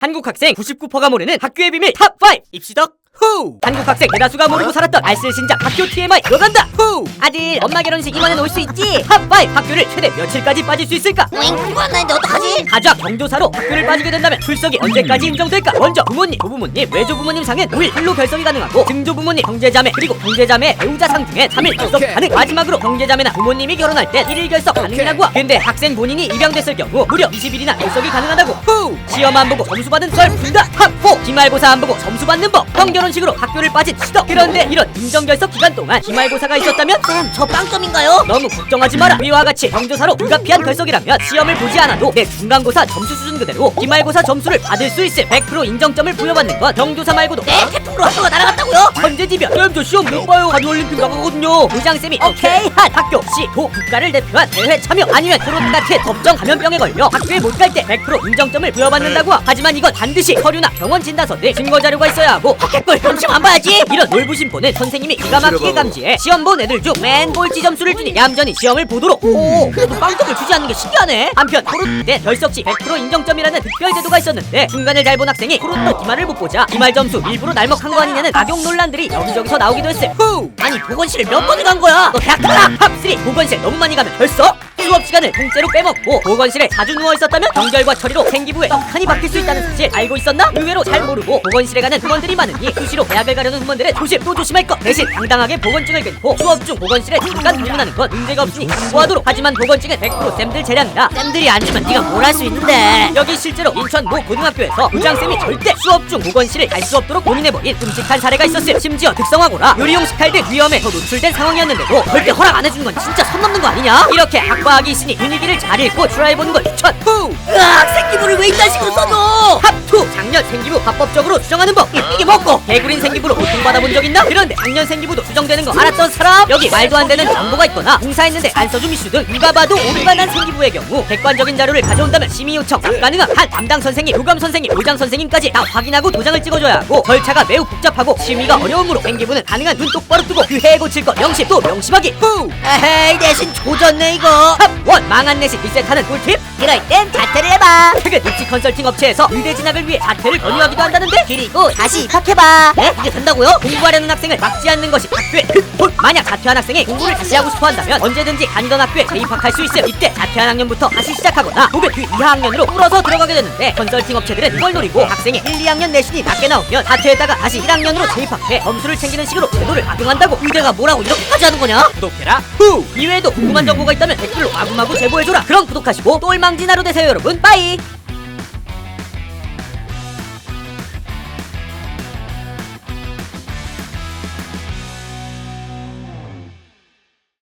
한국 학생 99%가 모르는 학교의 비밀 탑5 입시덕 후! 한국 학생 대다수가 모르고 살았던 알쓸신작 학교 TMI 들어간다 후! 아들 엄마 결혼식 이번엔 올 수 있지? 탑5 학교를 최대 며칠까지 빠질 수 있을까? 그거 안 나는데 어떡하지? 가자 경조사로 학교를 빠지게 된다면 출석이 언제까지 인정될까? 먼저 부모님, 조부모님, 외조부모님 상엔 5일 일로 결석이 가능하고 증조부모님, 형제자매 그리고 형제자매 배우자 상 중에 3일 결석 가능. 마지막으로 형제자매나 부모님이 결혼할 때 1일 결석 가능이라고. 근데 학생 본인이 입양됐을 경우 무려 20일이나 결석이 가능하다고. 후! 시험 안 보고 점수 받은 썰 푼다. 탑4 기말고사 안 보고 점수 받는 법. 형결혼식으로 학교를 빠진 시덕. 그런데 이런 인정결석 기간 동안 기말고사가 있었다면 쌤, 저 빵점인가요? 너무 걱정하지 마라. 위와 같이 경조사로 불가피한 결석이라면 시험을 보지 않아도 내 중간고사 점수 수준 그대로 기말고사 점수를 받을 수 있음. 100% 인정점을 부여받는 건 경조사 말고도 네, 태풍으로 학교가 날아갔다고요? 천재지변. 쌤 저 시험 못 봐요. 한올림픽 나가거든요. 의장쌤이 오케이 한 학교, 시, 도, 국가를 대표한 대회 참여 아니면 코로나 같은 법정 감염병에 걸려 학교에 못 갈 때 100% 인정점을 부여받는다고. 하지만 이건 반드시 서류나 병원 진단서 등 증거자료가 있어야 하고 개꿀 그럼 시험 안 봐야지. 이런 놀부심보는 선생님이 기가 막히게 감지해 시험 본 애들 중 맨 꼴찌 점수를 주니 얌전히 시험을 보도록. 오, 그래도 빵점을 주지 않는 게 신기하네. 한편 코로나 때 결석 시 100% 인정점이라는 특별 제도가 있었는데 중간을 잘 본 학생이 코로나 기말을 못 보자 기말 점수 일부러 날먹한 거 아니냐는 악용 논란들이 여기저기서 나오기도 했어요. 후! 아니 보건실을 몇 번을 간 거야? 너 대학 가라! 탑3 보건실 너무 많이 가면 결석? 수업 시간을 통째로 빼먹고 보건실에 자주 누워있었다면 경결과 처리로 생기부에 떡하니 박힐 수 있다는 사실 알고 있었나? 의외로 잘 모르고 보건실에 가는 후원들이 많으니 수시로 대학을 가려는 후원들은 조심 또 조심할 것. 대신 당당하게 보건증을 끊고 수업 중 보건실에 잠깐 방문하는 건 문제가 없으니 참고하도록. 하지만 보건증은 100% 쌤들 재량이다. 쌤들이 안 주면 네가 뭘 할 수 있는데. 여기 실제로 인천 모 고등학교에서 부장쌤이 절대 수업 중 보건실을 갈 수 없도록 공인해버린 끔찍한 사례가 있었음. 심지어 특성화고라 요리용 식칼 등 위험에 더 노출된 상황이었는데도 절대 허락 안 해주는 건 진짜 선 넘는 거 아니냐? 이렇게 학과학이 있으니 분위기를 잘 읽고 트라이해보는 걸 추천. 후! 으악, 생기부를 왜 이딴 식으로 써줘? 합2 작년 생기부 합법적으로 수정하는 법. 이게 뭐고? 개구린 생기부로 고통받아본 적 있나? 그런데 작년 생기부도 수정되는 거 알았던 사람? 여기 말도 안 되는 정보가 있거나 공사했는데 안 써준 이슈 등 누가 봐도 오류가 난 생기부의 경우 객관적인 자료를 가져온다면 심의 요청 불가능한 한 담당 선생님, 교감 선생님, 부장 선생님까지 다 확인하고 도장을 찍어줘야 하고 절차가 매우 복잡하고 심의가 어려우므로 생기부는 가능한 눈 똑바로 뜨고 그 해에 고칠 것 명심 또 명심하기. 후! 에헤이, 내신 조졌네 이거. 탑1 망한 내신 리셋하는 꿀팁. 이럴 땐 자퇴를 해봐. 최근 입시 컨설팅 업체에서 의대 진학을 위해 자퇴를 권유하기도 한다는데 그리고 다시 입학해봐. 네? 이게 된다고요? 공부하려는 학생을 막지 않는 것이 학교의 근본. 만약 자퇴한 학생이 공부를 다시 하고 싶어 한다면 언제든지 다니던 학교에 재입학할 수 있음. 이때 자퇴한 학년부터 다시 시작하거나 혹은 그 이하 학년으로 풀어서 들어가게 되는데 컨설팅 업체들은 이걸 노리고 학생이 1, 2학년 내신이 낮게 나오면 자퇴했다가 다시 1학년으로 재입학해 점수를 챙기는 식으로 제도를 악용한다고. 의대가 뭐라고 이렇게까지 하는 거냐? 구독해라. 후! 이외에도 궁금한 정보가 있다면 댓글로 마구마구 제보해줘라. 그럼 구독하시고 똘망진하루 되세요 여러분. 빠이.